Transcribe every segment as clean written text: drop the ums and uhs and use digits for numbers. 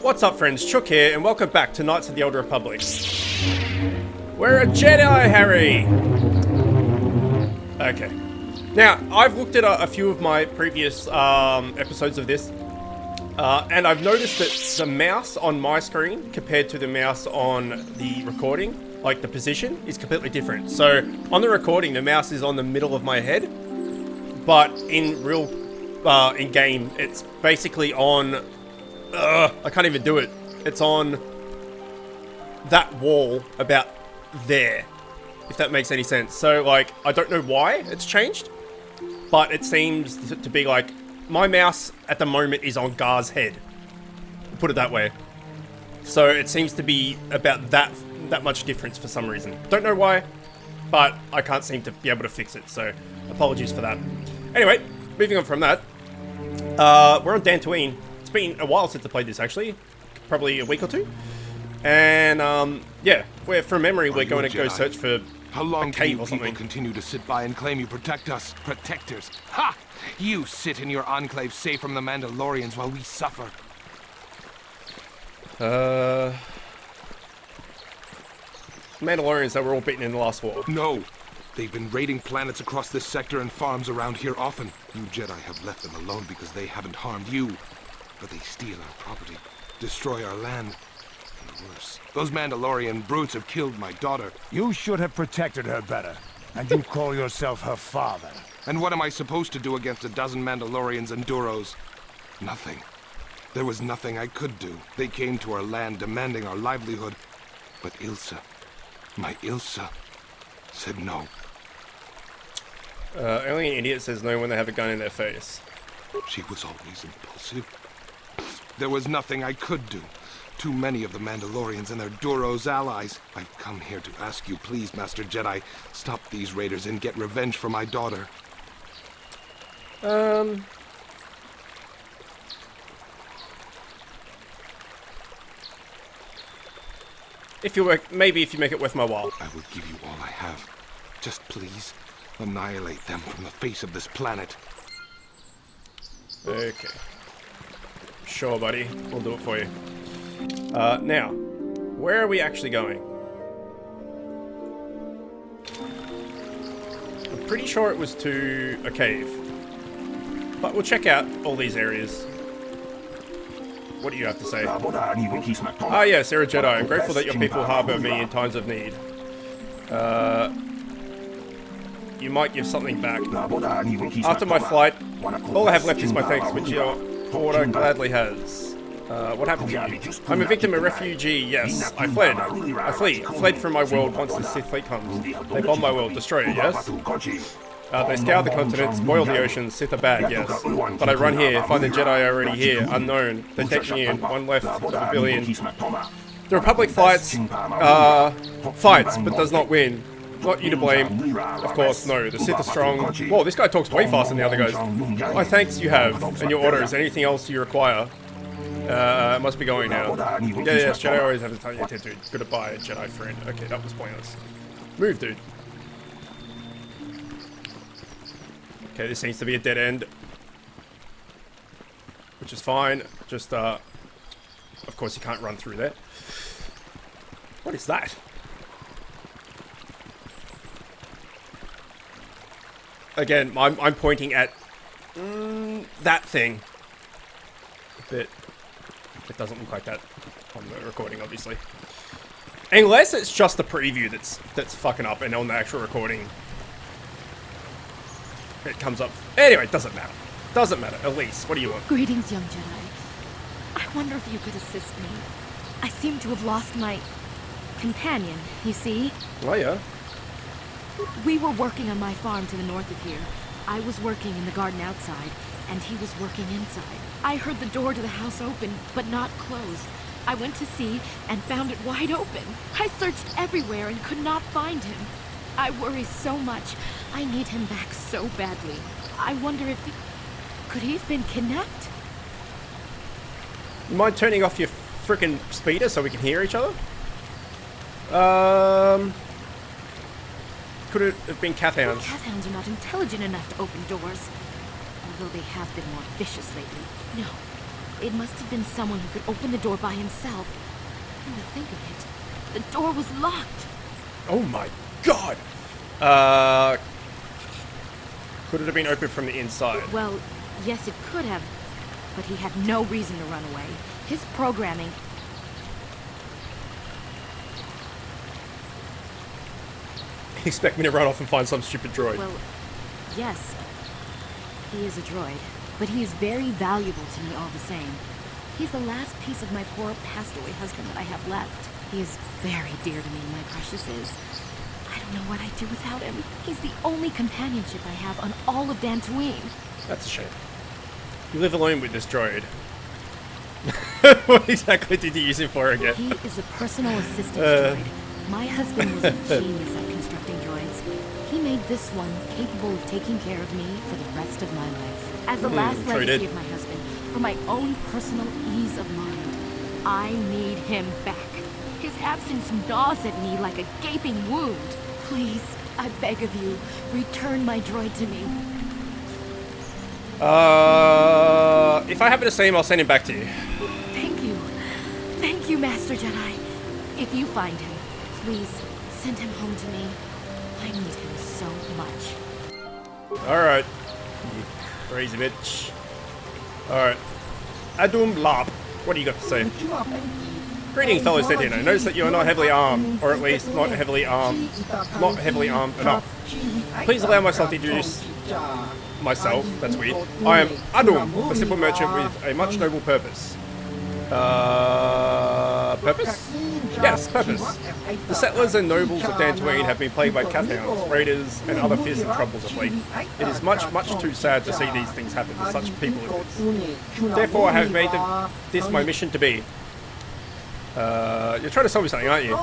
What's up, friends? Chook here, and welcome back to Knights of the Old Republic. We're a Jedi, Harry! Okay. Now, I've looked at a few of my previous episodes of this, and I've noticed that the mouse on my screen compared to the mouse on the recording, like the position, is completely different. So, on the recording, the mouse is on the middle of my head, but in real, in-game, it's basically on... I can't even do it. It's on that wall about there, if that makes any sense. So, like, I don't know why it's changed, but it seems to be like my mouse at the moment is on Gar's head. Put it that way. So it seems to be about that much difference for some reason. Don't know why, but I can't seem to be able to fix it. So apologies for that. Anyway, moving on from that, we're on Dantooine. It's been a while since I played this, actually. Probably a week or two. And, yeah, from memory, we're going to go search for How long a cave do or you people something. continue to sit by and claim you protect us? Protectors. Ha! You sit in your enclave safe from the Mandalorians while we suffer. Mandalorians that were all beaten in the last war. No. They've been raiding planets across this sector and farms around here often. You Jedi have left them alone because they haven't harmed you. But they steal our property, destroy our land, and worse. Those Mandalorian brutes have killed my daughter. You should have protected her better. And you call yourself her father. And what am I supposed to do against a dozen Mandalorians and Duros? Nothing. There was nothing I could do. They came to our land demanding our livelihood. But Ilsa, my Ilsa, said no. Only an idiot says no when they have a gun in their face. She was always impulsive. There was nothing I could do. Too many of the Mandalorians and their Duros allies. I've come here to ask you, please, Master Jedi, stop these raiders and get revenge for my daughter. If you maybe if you make it worth my while. I will give you all I have. Just please, annihilate them from the face of this planet. Okay. Sure, buddy. We'll do it for you. Now, where are we actually going? I'm pretty sure it was to a cave. But we'll check out all these areas. What do you have to say? Ah yes, you're a Jedi. I'm grateful that your people harbor me in times of need. You might give something back. After my flight, all I have left is my thanks, which your order gladly has. What happened to you? I'm a victim, a refugee, yes. I fled. I fled from my world once the Sith fleet comes. They bomb my world, destroy it, yes? They scour the continents, boil the oceans, Sith are bad, yes. But I run here, find the Jedi already here, unknown. They take me in, one left of a billion. The Republic fights, but does not win. Not you to blame. Of course, no. The Sith are strong. Whoa, this guy talks way faster than the other guys. My thanks you have, and your orders. Anything else you require? Must be going now. Yes, Jedi always have to tell you, dude. Goodbye, Jedi friend. Okay, that was pointless. Move, dude. Okay, this seems to be a dead end. Which is fine. Just, of course you can't run through there. What is that? Again, I'm pointing at that thing. But it doesn't look like that on the recording, obviously. Unless it's just the preview that's fucking up, and on the actual recording it comes up. Anyway, it doesn't matter. Doesn't matter. Elise, what do you want? Greetings, young Jedi. I wonder if you could assist me. I seem to have lost my companion, you see? Oh, yeah. We were working on my farm to the north of here. I was working in the garden outside, and he was working inside. I heard the door to the house open, but not closed. I went to see and found it wide open. I searched everywhere and could not find him. I worry so much. I need him back so badly. I wonder if could he have been kidnapped? You mind turning off your frickin' speeder so we can hear each other? Could it have been cat hounds? Cat hounds are not intelligent enough to open doors. Although they have been more vicious lately. No. It must have been someone who could open the door by himself. Come to think of it, the door was locked. Oh my god! Could it have been opened from the inside? Well, yes, it could have, but he had no reason to run away. His programming... Expect me to run off and find some stupid droid. Well, yes, he is a droid, but he is very valuable to me all the same. He's the last piece of my poor passed-away husband that I have left. He is very dear to me, my precious is. I don't know what I'd do without him. He's the only companionship I have on all of Dantooine. That's a shame. You live alone with this droid. What exactly did you use him for again? He is a personal assistance droid. My husband was a genius at constructing droids. He made this one capable of taking care of me for the rest of my life. As the last sure he legacy did. of my husband, for my own personal ease of mind, I need him back. His absence gnaws at me like a gaping wound. Please, I beg of you, return my droid to me. If I happen to see him, I'll send him back to you. Thank you. Thank you, Master Jedi. If you find him, please send him home to me. I need him so much. Alright. You crazy bitch. Alright. Adum Lap. What do you got to say? Greetings, fellow Sentient. I notice that you are not heavily armed, or at least not heavily armed enough. Please allow myself to introduce myself. That's weird. I am Adum, a simple merchant with a much noble purpose. Purpose? Yes, purpose. The settlers and nobles of Dantooine have been plagued by Cathounds, raiders, and other fearsome troubles of late. It is much, much too sad to see these things happen to such people as this. Therefore, I have made this my mission to be. You're trying to tell me something, aren't you?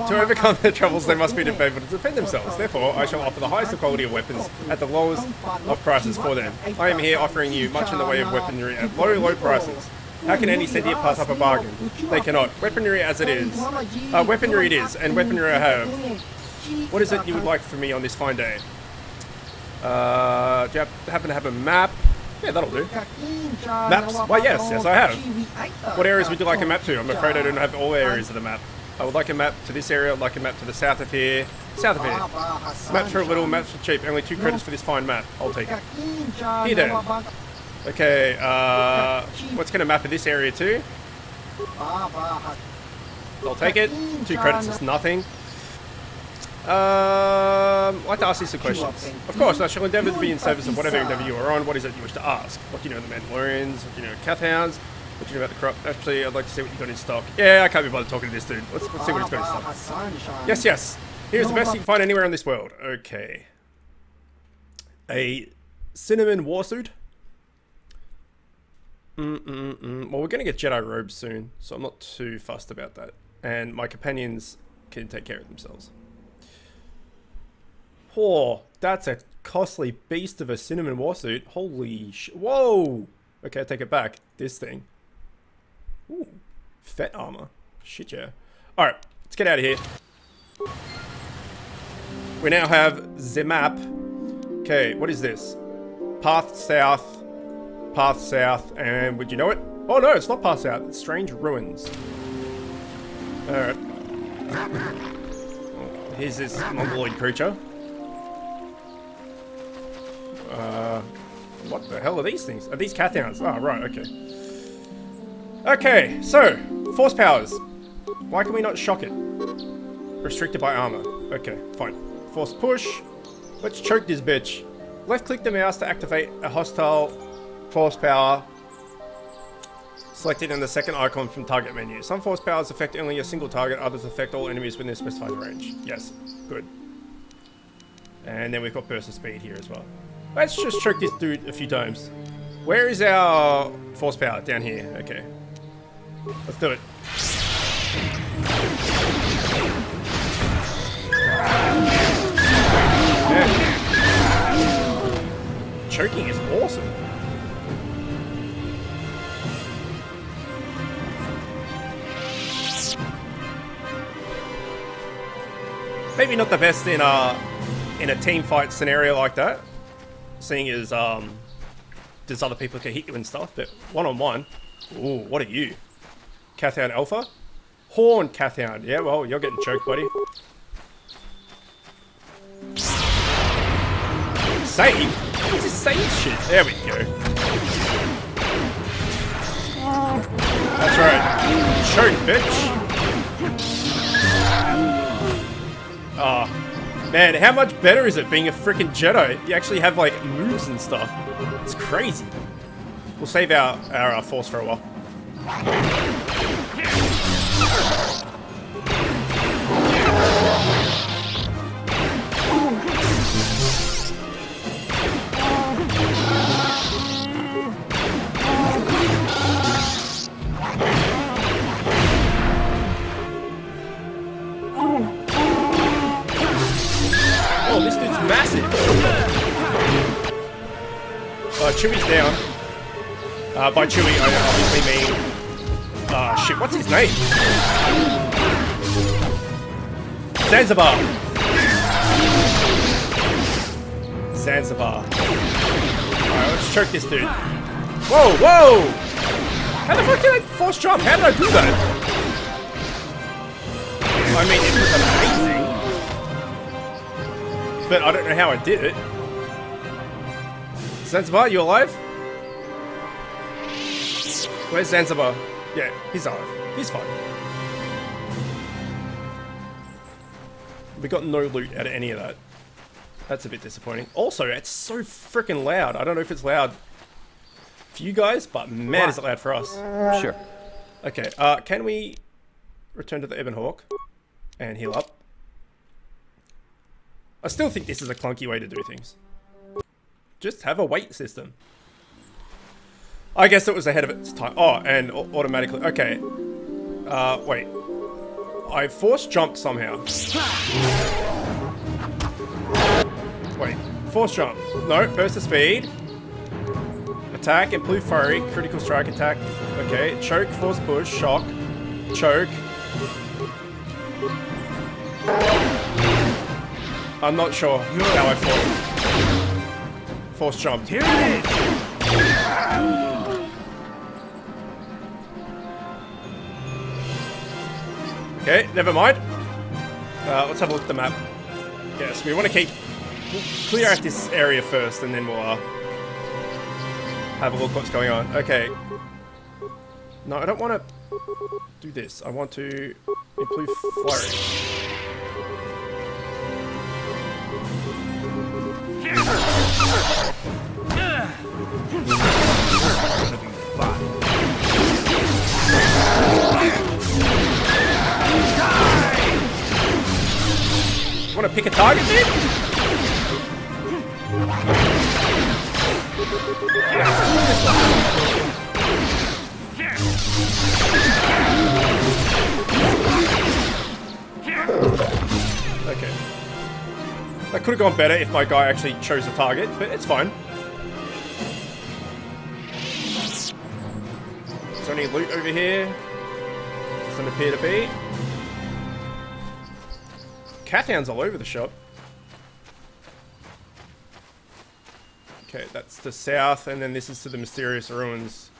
To overcome their troubles, they must be able to defend themselves. Therefore, I shall offer the highest quality of weapons at the lowest of prices for them. I am here offering you much in the way of weaponry at low, low prices. How can any sentient pass up a bargain? They cannot. Weaponry as it is. Weaponry it is, and weaponry I have. What is it you would like from me on this fine day? Do you happen to have a map? Yeah, that'll do. Maps? Why, yes, I have. What areas would you like a map to? I'm afraid I don't have all areas of the map. I would like a map to this area, I'd like a map to the south of here. South of here. Maps for a little, maps for cheap. Only 2 credits for this fine map. I'll take it. Here then. Okay, let's get a map of this area too. I'll take it. 2 credits is nothing. I'd like to ask you some questions. Of course, I shall endeavour to be in service of whatever endeavour you are on. What is it you wish to ask? What do you know of the Mandalorians? What do you know of Cathounds? What do you know about the crop? Actually, I'd like to see what you got in stock. Yeah, I can't be bothered talking to this dude. Let's see what he's got in stock. Yes. Here's the best you can find anywhere in this world. Okay. A cinnamon warsuit? Well, we're going to get Jedi robes soon, so I'm not too fussed about that. And my companions can take care of themselves. Oh, that's a costly beast of a cinnamon warsuit. Holy shit. Whoa! Okay, I take it back. This thing. Ooh, fat armor. Shit, yeah. Alright, let's get out of here. We now have the map. Okay, what is this? Path south, and would you know it? Oh no, it's not path south. It's strange ruins. Alright. Here's this mongoloid creature. What the hell are these things? Are these Cathounds? Oh, right, okay. Okay, so, force powers. Why can we not shock it? Restricted by armor. Okay, fine. Force push. Let's choke this bitch. Left click the mouse to activate a hostile force power. Selected in the second icon from target menu. Some force powers affect only a single target, others affect all enemies within a specified range. Yes, good. And then we've got burst of speed here as well. Let's just choke this dude a few times. Where is our force power? Down here. Okay. Let's do it. Yeah. Choking is awesome. Maybe not the best in a team fight scenario like that, seeing as there's other people who can hit you and stuff, but one-on-one, Ooh, what are you? Cathound Alpha? Horn Cathound. Yeah, well, you're getting choked, buddy. Save? What's this save shit? There we go. That's right. Choke, bitch. Oh, man, how much better is it being a freaking Jedi? You actually have, like, moves and stuff. It's crazy. We'll save our force for a while. Oh, this dude's massive. Chewie's down. By Chewie, I obviously mean... shit, what's his name? Zanzibar. Alright, let's choke this dude. Whoa, whoa! How the fuck did I force jump? How did I do that? I mean, it was amazing. But I don't know how I did it. Zanzibar, you alive? Where's Zanzibar? Yeah, he's alive. He's fine. We got no loot out of any of that. That's a bit disappointing. Also, it's so freaking loud. I don't know if it's loud for you guys, but man, is it loud for us. Sure. Okay, can we return to the Ebon Hawk and heal up? I still think this is a clunky way to do things. Just have a weight system. I guess it was ahead of its time. Oh, and automatically. Okay. Wait. I force jumped somehow. Wait. Force jump. No, burst of speed. Attack, improve flurry, critical strike attack. Okay. Choke, force push, shock, choke. I'm not sure how I force jumped. Here it is. Okay, never mind. Let's have a look at the map. Yes, we want to we'll clear out this area first, and then we'll have a look what's going on. Okay. No, I don't want to do this. I want to improve flurry. Want to pick a target, dude? Okay. That could have gone better if my guy actually chose a target, but it's fine. Is there any loot over here? Doesn't appear to be. Cathounds all over the shop. Okay, that's the south, and then this is to the mysterious ruins.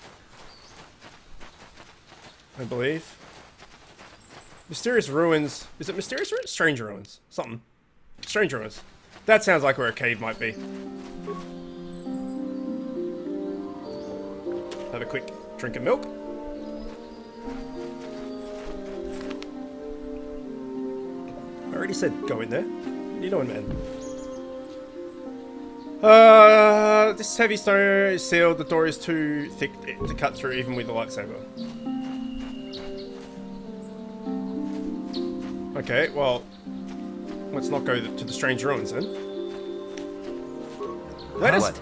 I believe. Mysterious ruins. Is it mysterious ruins? Strange ruins. Something. Strange ruins. That sounds like where a cave might be. Have a quick drink of milk. I already said go in there. What are you doing, man? This heavy stone is sealed. The door is too thick to cut through even with a lightsaber. Okay, well, let's not go to the strange ruins then. Let us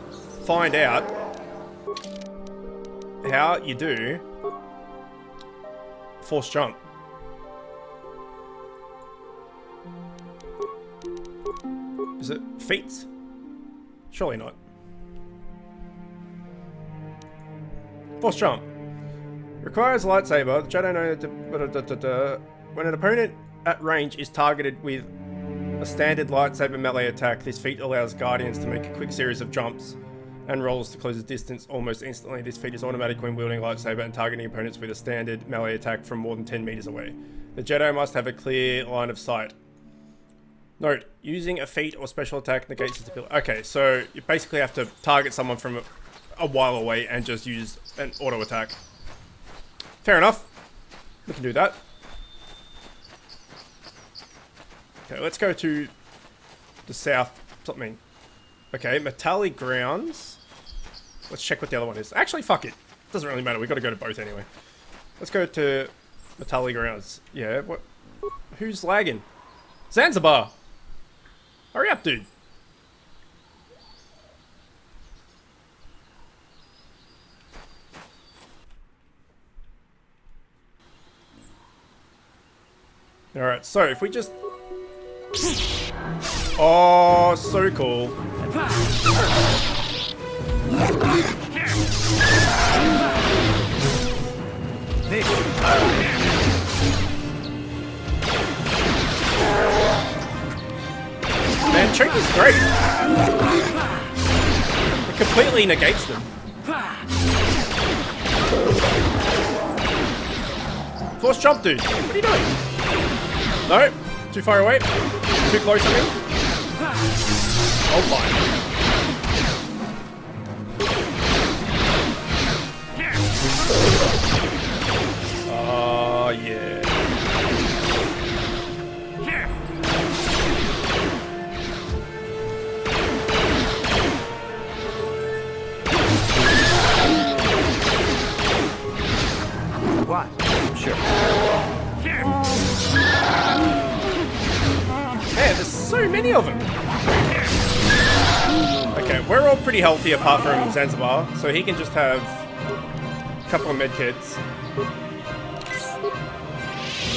find out how you do force jump. Is it feats? Surely not. Force jump. Requires a lightsaber. The Jedi know when an opponent at range is targeted with a standard lightsaber melee attack, this feat allows Guardians to make a quick series of jumps and rolls to close the distance almost instantly. This feat is automatic when wielding a lightsaber and targeting opponents with a standard melee attack from more than 10 meters away. The Jedi must have a clear line of sight. Note, using a feat or special attack negates its ability. Okay, so you basically have to target someone from a while away and just use an auto attack. Fair enough. We can do that. Okay, let's go to the south something. Okay, Metallic Grounds. Let's check what the other one is. Actually, fuck it. Doesn't really matter. We got to go to both anyway. Let's go to Metallic Grounds. Yeah, what? Who's lagging? Zanzibar! Hurry up, dude. Alright, so if we just... Oh, so cool. Man, Chook is great. It completely negates them. Force jump, dude. What are you doing? No? Too far away? Too close to me? Oh, fine. Oh, yeah. What? Sure. Man, there's so many of them. Okay, we're all pretty healthy apart from Zanzibar, so he can just have a couple of medkits.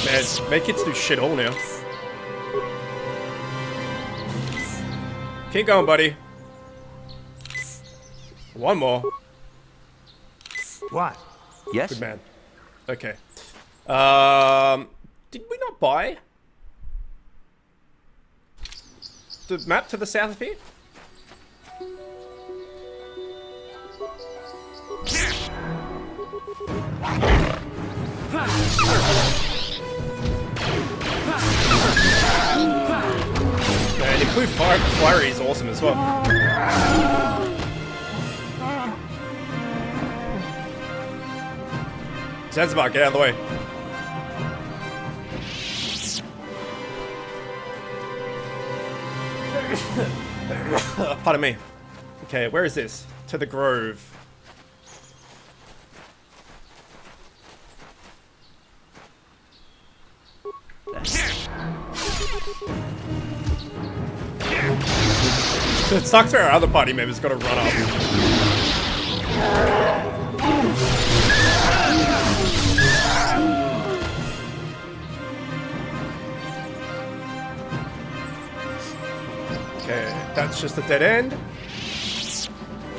Man, medkits do shit all now. Keep going, buddy. One more. What? Yes? Good man. Okay. Did we not buy the map to the south of here? Man, the blue flurry is awesome as well. Zanzibar, get out of the way. Pardon me. Okay, where is this? To the Grove. It sucks where our other party members got to run up. Okay, that's just a dead end.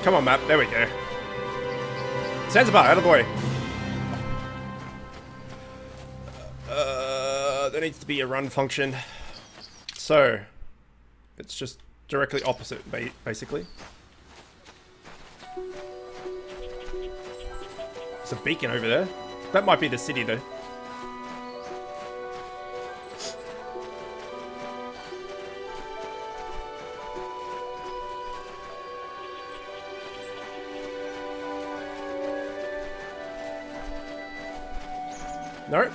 Come on, map. There we go. Zanzibar, out of the way. There needs to be a run function. So, it's just directly opposite, basically. There's a beacon over there. That might be the city, though. No,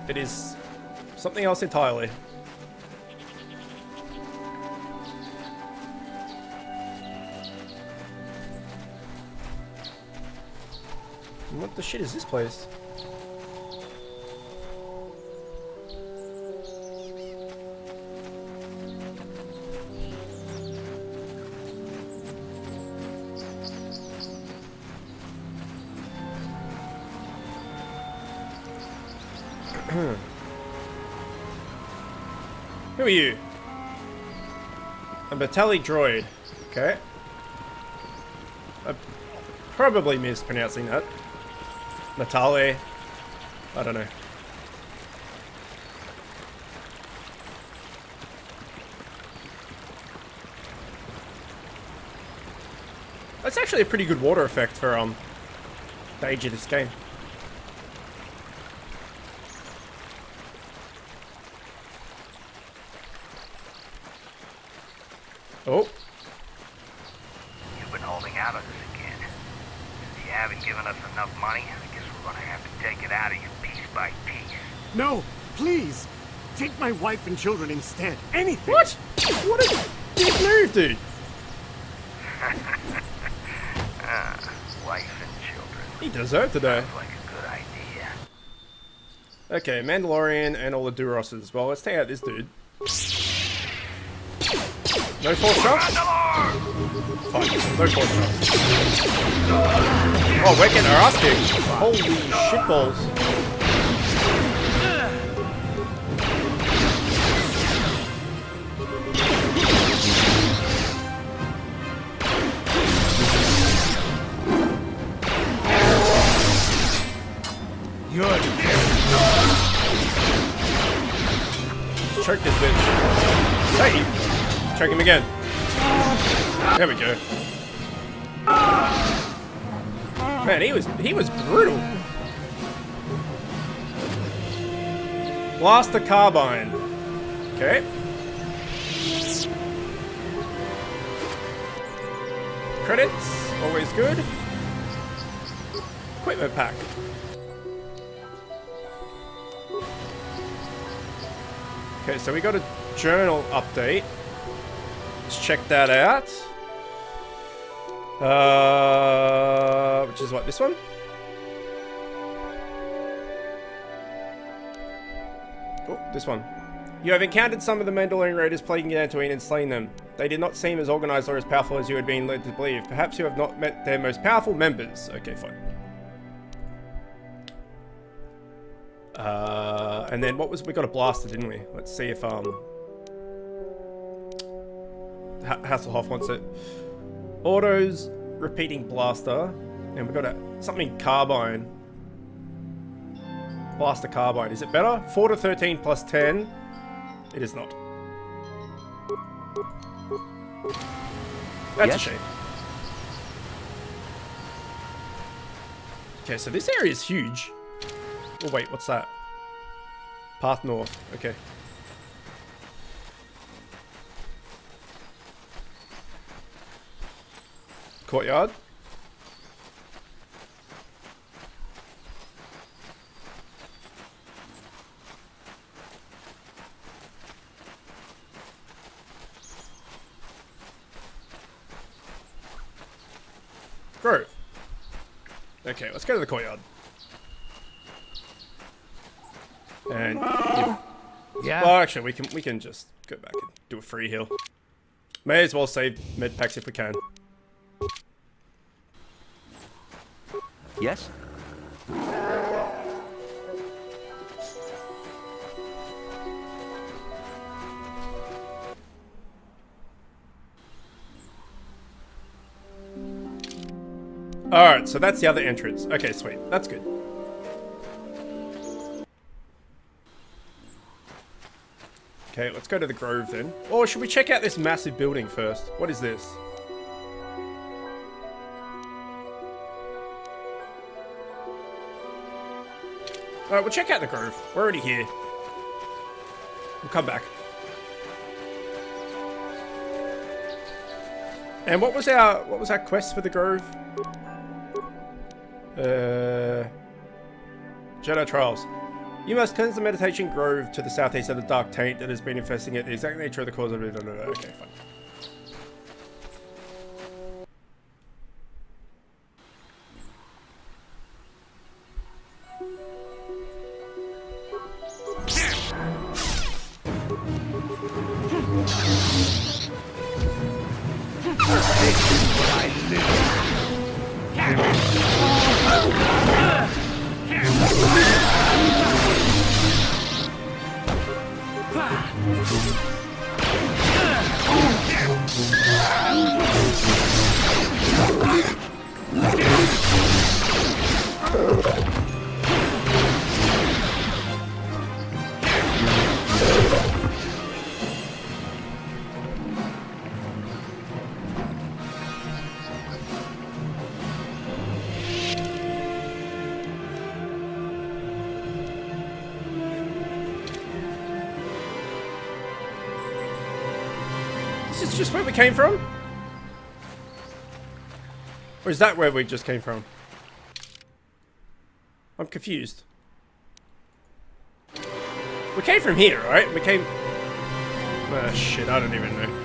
it is something else entirely. What the shit is this place? Who are you? A Metallic droid. Okay. I'm probably mispronouncing that. Natale. I don't know. That's actually a pretty good water effect for the age of this game. Oh. You've been holding out on us again. Since you haven't given us enough money, I guess we're gonna have to take it out of you piece by piece. No, please. Take my wife and children instead. Anything. What? What a big move, dude. Wife and children. He deserved to die. Sounds like a good idea. Okay, Mandalorian and all the Durosses. Well, let's take out this dude. No force shot? Fine, no force shot. Oh, we're getting our ass kicked. Holy shitballs. Choke this bitch. Save. Choke him again. There we go. Man, he was brutal. Blast the carbine. Okay. Credits, always good. Equipment pack. Okay, so we got a journal update. Let's check that out. Which is what, this one? Oh, this one. You have encountered some of the Mandalorian raiders plaguing Dantooine and slain them. They did not seem as organized or as powerful as you had been led to believe. Perhaps you have not met their most powerful members. Okay, fine. And then what was, we got a blaster, didn't we? Let's see if Hasselhoff wants it. Autos, repeating blaster, and we got a something carbine. Blaster carbine. Is it better? 4 to 13 plus 10. It is not. That's a shame. Okay, so this area is huge. Oh wait, what's that? Path north. Okay. Courtyard. Grove. Okay, let's go to the courtyard. And yeah. Well, actually, we can just go back and do a free heal. May as well save med packs if we can. Yes? Alright, so that's the other entrance. Okay, sweet. That's good. Okay, let's go to the Grove then. Or should we check out this massive building first? What is this? Alright, we'll check out the Grove. We're already here. We'll come back. And what was our quest for the Grove? Jedi Trials. You must cleanse the meditation grove to the southeast of the dark taint that has been infesting it. The exact nature of the cause of it. Okay, fine. this just where we came from? Or is that where we just came from? I'm confused. We came from here, right? We came... Ah, shit, I don't even know.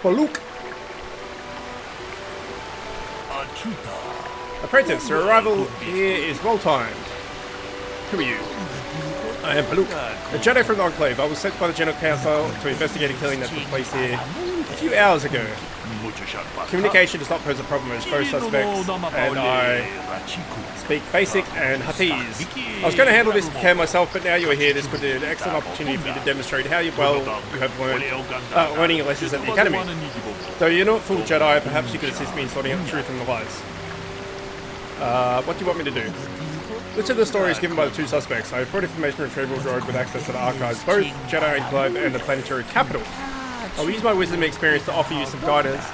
Baluk! Apprentice, your arrival here is well timed. Who are you? I am Baluk, a Jedi from the Enclave. I was sent by the General Council to investigate a killing that took place here a few hours ago. Communication does not pose a problem as both suspects and I speak Basic and Huttese. I was going to handle this care myself, but now you are here. This could be an excellent opportunity for you to demonstrate how well you have learned learning your lessons at the Academy. Though you're not full Jedi, perhaps you could assist me in sorting out the truth from the lies. What do you want me to do? Which of the stories given by the two suspects? I have brought information retrieval droid with access to the archives, both Jedi Enclave and the planetary capital. I will use my wisdom and experience to offer you some guidance,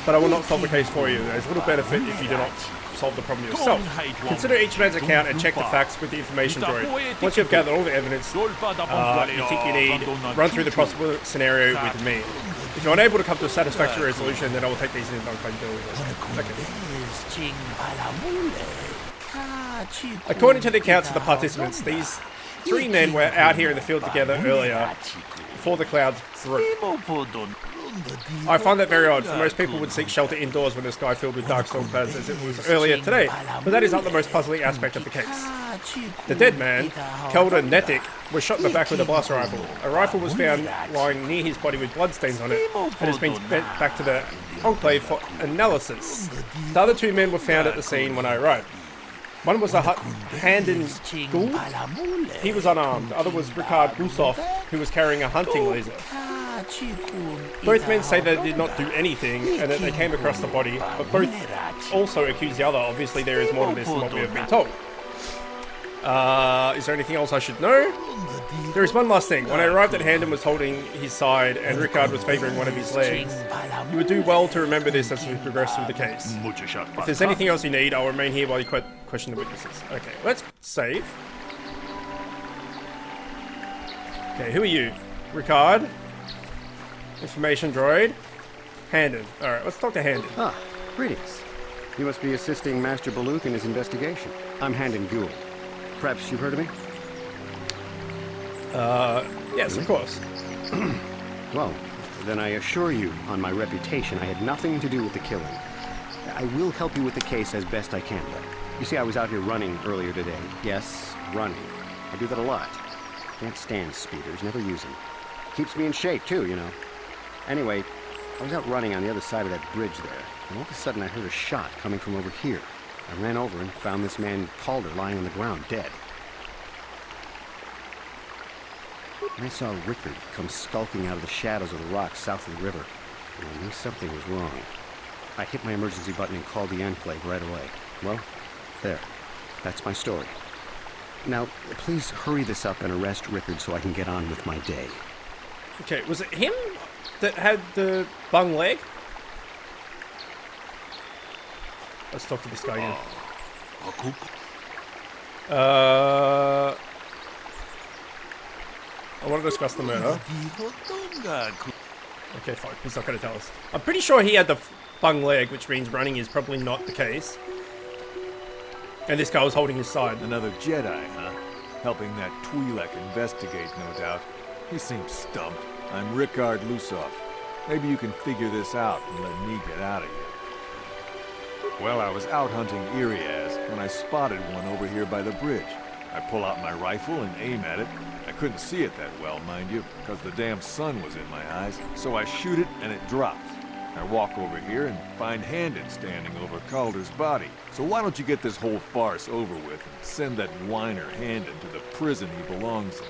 but I will not solve the case for you. There's little benefit if you do not solve the problem yourself. Consider each man's account and check the facts with the information droid. Once you have gathered all the evidence you think you need, run through the possible scenario with me. If you're unable to come to a satisfactory resolution, then I will take these into accountability. According to the accounts of the participants, these three men were out here in the field together earlier, before the clouds broke. I find that very odd, for most people would seek shelter indoors when the sky filled with dark storm clouds as it was earlier today, but that is not the most puzzling aspect of the case. The dead man, KOTOR Netik, was shot in the back with a blaster rifle. A rifle was found lying near his body with bloodstains on it, and has been sent back to the Enclave for analysis. The other two men were found at the scene when I arrived. One was a Handin Ghoul. He was unarmed. The other was Ricard Rusov, who was carrying a hunting laser. Both men say they did not do anything and that they came across the body, but both also accuse the other. Obviously, there is more to this than what we have been told. Is there anything else I should know? There is one last thing. When I arrived at Handon was holding his side and Ricard was favouring one of his legs. You would do well to remember this as we progress through the case. If there's anything else you need, I'll remain here while you question the witnesses. Okay, let's save. Okay, who are you? Ricard. Information droid. Handon. Alright, let's talk to Handon. Ah, greetings. You must be assisting Master Baluk in his investigation. I'm Handon Ghoul. Perhaps you've heard of me? Yes, of course. Well, then I assure you, on my reputation, I had nothing to do with the killing. I will help you with the case as best I can, though. You see, I was out here running earlier today. Yes, running. I do that a lot. Can't stand speeders, never use them. Keeps me in shape, too, you know. Anyway, I was out running on the other side of that bridge there, and all of a sudden I heard a shot coming from over here. I ran over and found this man Calder lying on the ground, dead. And I saw Rickard come skulking out of the shadows of the rocks south of the river, and I knew something was wrong. I hit my emergency button and called the Enclave right away. Well, there. That's my story. Now, please hurry this up and arrest Rickard so I can get on with my day. Okay, was it him that had the bung leg? Let's talk to this guy again. I want to discuss the murder. Okay, fine. He's not going to tell us. I'm pretty sure he had the bung leg, which means running is probably not the case. And this guy was holding his side. Another Jedi, huh? Helping that Twi'lek investigate, no doubt. He seems stumped. I'm Ricard Rusov. Maybe you can figure this out and let me get out of here. Well, I was out hunting Iriaz when I spotted one over here by the bridge. I pull out my rifle and aim at it. I couldn't see it that well, mind you, because the damn sun was in my eyes. So I shoot it and it drops. I walk over here and find Handon standing over Calder's body. So why don't you get this whole farce over with and send that whiner Handon to the prison he belongs in?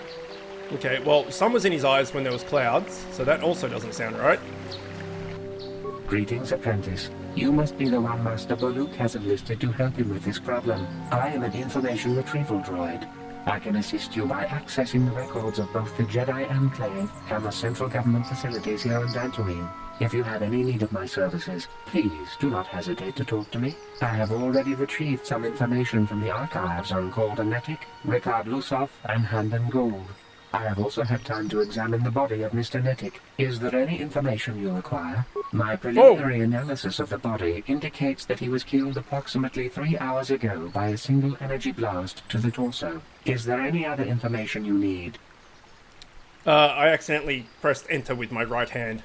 Okay, well, sun was in his eyes when there was clouds, so that also doesn't sound right. Greetings, apprentice. You must be the one Master Baluk has enlisted to help him with this problem. I am an information retrieval droid. I can assist you by accessing the records of both the Jedi Enclave and the central government facilities here on Dantooine. If you have any need of my services, please do not hesitate to talk to me. I have already retrieved some information from the archives on Koldanetic, Ricard Lusov, and Handon Gould. I have also had time to examine the body of Mr. Netic. Is there any information you require? My preliminary analysis of the body indicates that he was killed approximately 3 hours ago by a single energy blast to the torso. Is there any other information you need? I accidentally pressed enter with my right hand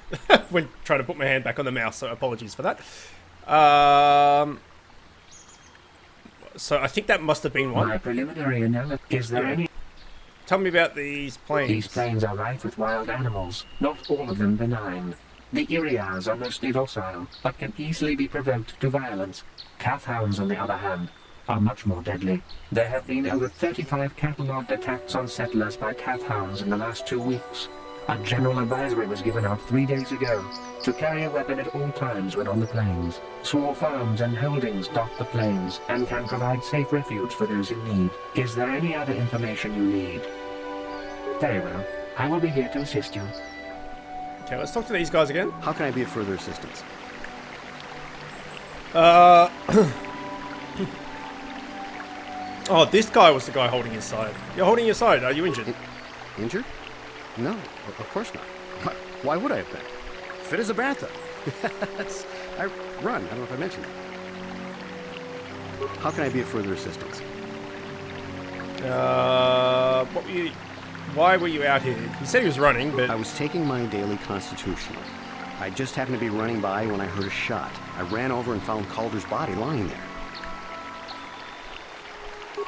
when trying to put my hand back on the mouse, so apologies for that. So I think that must have been one. My preliminary analysis. Is there any... Tell me about these planes. These plains are rife with wild animals, not all of them benign. The Iriars are mostly docile, but can easily be provoked to violence. Calfhounds, on the other hand, are much more deadly. There have been over 35 catalogued attacks on settlers by calfhounds in the last 2 weeks. A general advisory was given out 3 days ago to carry a weapon at all times when on the plains. Small farms and holdings dot the plains and can provide safe refuge for those in need. Is there any other information you need? Very well. I will be here to assist you. Okay, let's talk to these guys again. How can I be of further assistance? Oh, this guy was the guy holding his side. You're holding your side. Are you injured? Injured? No, of course not. Why would I have been? Fit as a bathtub. I run. I don't know if I mentioned that. How can I be of further assistance? Why were you out here? He said he was running, but... I was taking my daily constitutional. I just happened to be running by when I heard a shot. I ran over and found Calder's body lying there.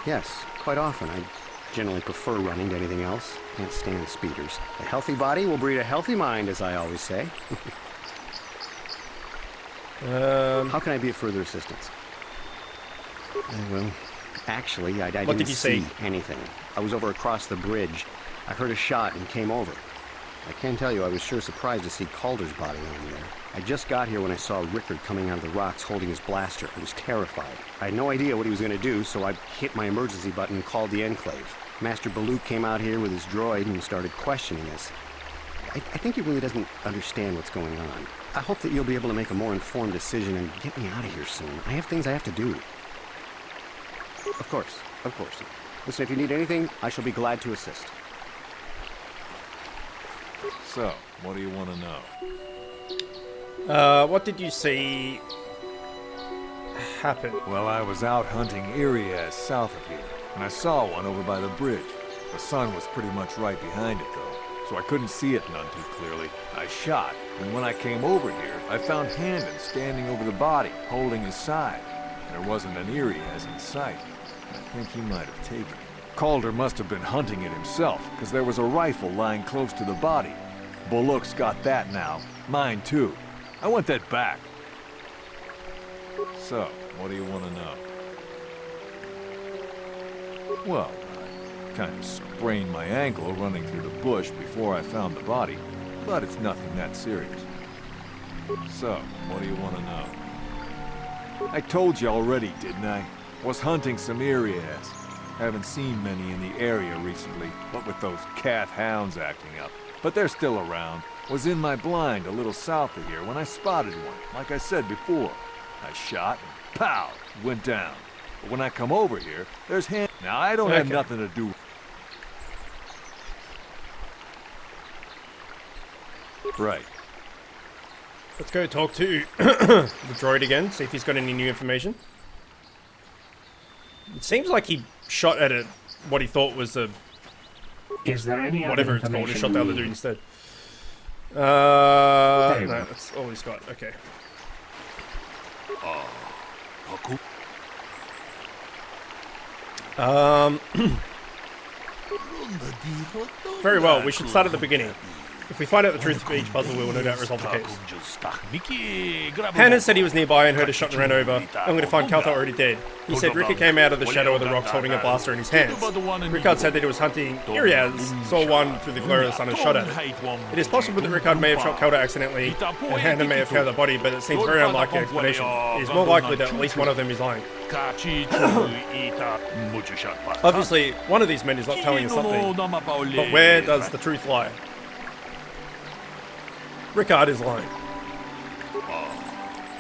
Yes, quite often. I generally prefer running to anything else. Can't stand speeders. A healthy body will breed a healthy mind, as I always say. How can I be of further assistance? Well, actually, I didn't see anything. I was over across the bridge. I heard a shot and came over. I can tell you I was sure surprised to see Calder's body lying there. I just got here when I saw Rickard coming out of the rocks holding his blaster. I was terrified. I had no idea what he was going to do, so I hit my emergency button and called the Enclave. Master Baluk came out here with his droid and started questioning us. I think he really doesn't understand what's going on. I hope that you'll be able to make a more informed decision and get me out of here soon. I have things I have to do. Of course, of course. Listen, if you need anything, I shall be glad to assist. So, what do you want to know? What did you see happen? Well, I was out hunting Irias south of here, and I saw one over by the bridge. The sun was pretty much right behind it, though, so I couldn't see it none too clearly. I shot, and when I came over here, I found Handon standing over the body, holding his side. There wasn't an Irias in sight. I think he might have taken it. Calder must have been hunting it himself, because there was a rifle lying close to the body. Bullock's got that now. Mine, too. I want that back. So, what do you want to know? Well, I kind of sprained my ankle running through the bush before I found the body, but it's nothing that serious. So, what do you want to know? I told you already, didn't I? Was hunting some Irias. Haven't seen many in the area recently, what with those cat hounds acting up. But they're still around. Was in my blind a little south of here when I spotted one, like I said before. I shot and pow, went down. But when I come over here, there's hand. Now I don't have nothing to do. Right. Let's go talk to the droid again, see if he's got any new information. It seems like he shot at what he thought was a... Is there any whatever it's called, he shot the other dude instead. No, that's all he's got, okay. Very well, we should start at the beginning. If we find out the truth of each puzzle, we will no doubt resolve the case. Hannon said he was nearby and heard a shot and ran over, only to find KOTOR already dead. He said Rickard came out of the shadow of the rocks holding a blaster in his hands. Rickard said that he was hunting Irias, saw one through the glare of the sun and shot at it. It is possible that Rickard may have shot KOTOR accidentally, and Hannon may have found the body, but it seems a very unlikely explanation. It is more likely that at least one of them is lying. Obviously, one of these men is not telling us something, but where does the truth lie? Rickard is lying.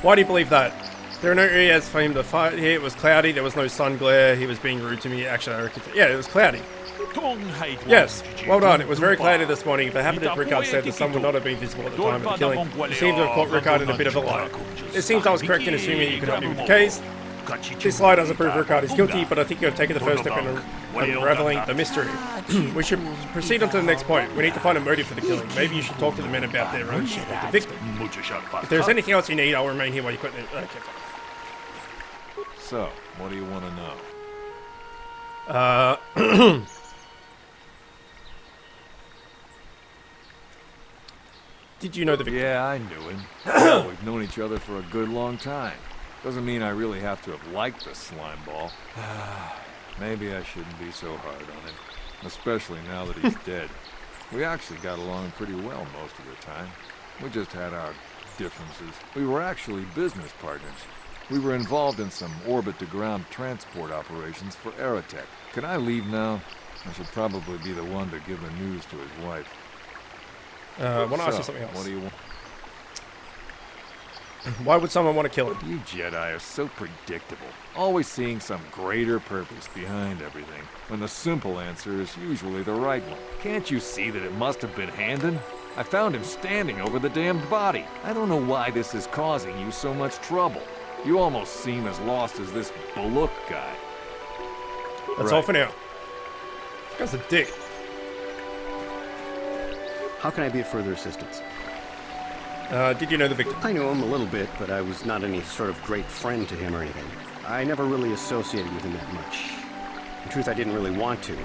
Why do you believe that? There are no areas for him to fight here. It was cloudy. There was no sun glare. He was being rude to me. Actually, I reckon. Yeah, it was cloudy. Yes, well done. It was very cloudy this morning. If it happened if Rickard said the sun would not have been visible at the time of the killing, you seem to have caught Rickard in a bit of a lie. It seems I was correct in assuming you could help me with the case. This lie doesn't prove Rickard is guilty, but I think you have taken the first step in unraveling the mystery. We should proceed on to the next point. We need to find a motive for the killing. Maybe you should talk to the men about their relationship with the victim. If there's anything else you need, I'll remain here while you quit it. Okay, fine. So, what do you want to know? Did you know the victim? Yeah, I knew him. Well, we've known each other for a good long time. Doesn't mean I really have to have liked the slime ball. Maybe I shouldn't be so hard on him. Especially now that he's dead. We actually got along pretty well most of the time. We just had our differences. We were actually business partners. We were involved in some orbit-to-ground transport operations for Aerotech. Can I leave now? I should probably be the one to give the news to his wife. I want to ask you something else. What do you want? Why would someone want to kill him? You Jedi are so predictable. Always seeing some greater purpose behind everything, when the simple answer is usually the right one. Can't you see that it must have been Handon? I found him standing over the damned body. I don't know why this is causing you so much trouble. You almost seem as lost as this Bullock guy. That's all for now. This guy's a dick. How can I be of further assistance? Did you know the victim? I knew him a little bit, but I was not any sort of great friend to him or anything. I never really associated with him that much. In truth, I didn't really want to.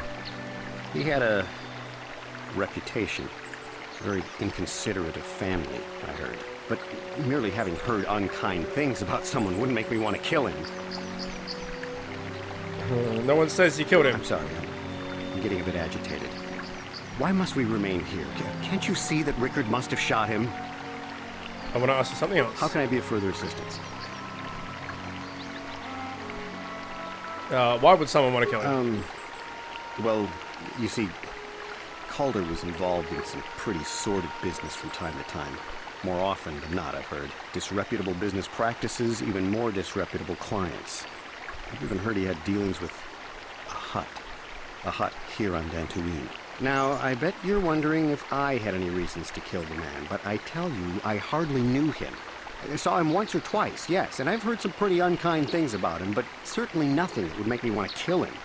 He had a reputation. Very inconsiderate of family, I heard. But merely having heard unkind things about someone wouldn't make me want to kill him. No one says you killed him. I'm sorry, I'm getting a bit agitated. Why must we remain here? Can't you see that Rickard must have shot him? I want to ask you something else. How can I be of further assistance? Why would someone want to kill him? Well, you see, Calder was involved in some pretty sordid business from time to time. More often than not, I've heard. Disreputable business practices, even more disreputable clients. I've even heard he had dealings with a hut here on Dantooine. Now, I bet you're wondering if I had any reasons to kill the man, but I tell you, I hardly knew him. I saw him once or twice, yes, and I've heard some pretty unkind things about him, but certainly nothing that would make me want to kill him.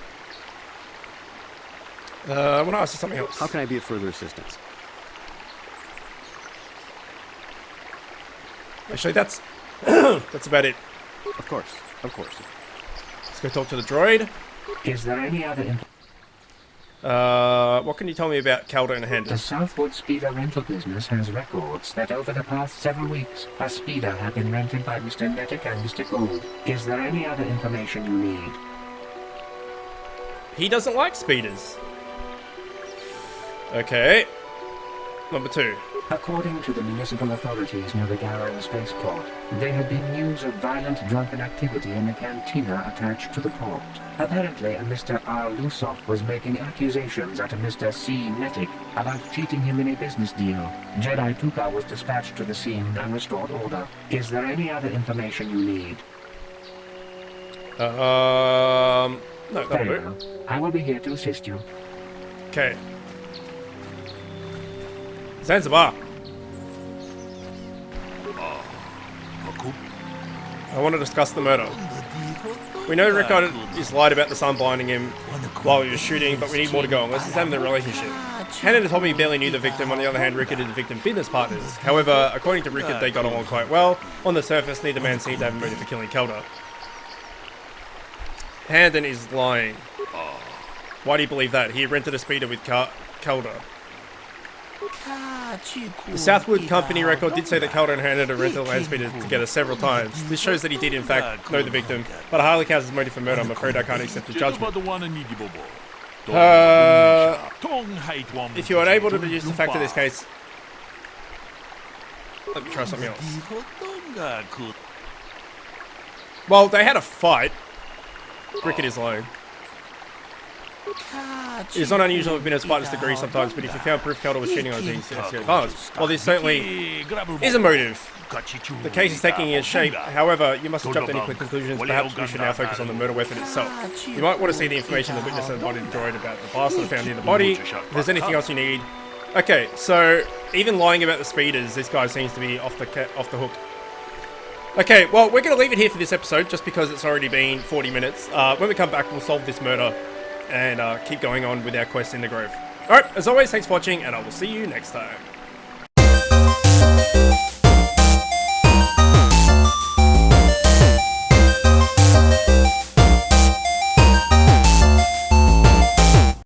I want to ask you something else. How can I be of further assistance? Actually, that's about it. Of course. Let's go talk to the droid. Is there any other What can you tell me about Calder and Handon? The Southwood Speeder rental business has records that over the past several weeks, a speeder had been rented by Mr. Nettic and Mr. Gould. Is there any other information you need? He doesn't like speeders. Okay. Number 2. According to the municipal authorities near the Garrow spaceport, there had been news of violent drunken activity in the cantina attached to the port. Apparently, a Mr. R. Lusoff was making accusations at a Mr. C. Nettic about cheating him in a business deal. Jedi Tuka was dispatched to the scene and restored order. Is there any other information you need? No, that'll Very do. well. I will be here to assist you. Okay. Zanzibar. I want to discuss the murder. We know Rickard is lied about the sun blinding him while he was shooting, but we need more to go on. Let's examine the relationship. Handon told me he barely knew the victim. On the other hand, Rickard and the victim business partners. However, according to Rickard, they got along quite well. On the surface, neither man seemed to have a motive for killing Calder. Handon is lying. Why do you believe that? He rented a speeder with Calder. The Southwood Company record did say that Calder and Handon had rented a land speeder together several times. This shows that he did in fact know the victim, but I hardly counts as motive for murder. I'm afraid I can't accept the judgment. If you are unable to produce the fact of this case, let me try something else. Well, they had a fight. Rickard is lying. It's not unusual to witness partners degree sometimes, but if you found proof KOTOR was cheating on his violence, well, this certainly is a motive. The case is taking its shape. However, you must have jumped any quick conclusions. Perhaps we should now focus on the murder weapon itself. You might want to see the information the witness and the body droid about the bastard found near the body. If there's anything else you need. Okay, so even lying about the speeders, this guy seems to be off the hook. Okay, well, we're going to leave it here for this episode, just because it's already been 40 minutes. When we come back, we'll solve this murder and keep going on with our quest in the Grove. Alright, as always, thanks for watching, and I will see you next time.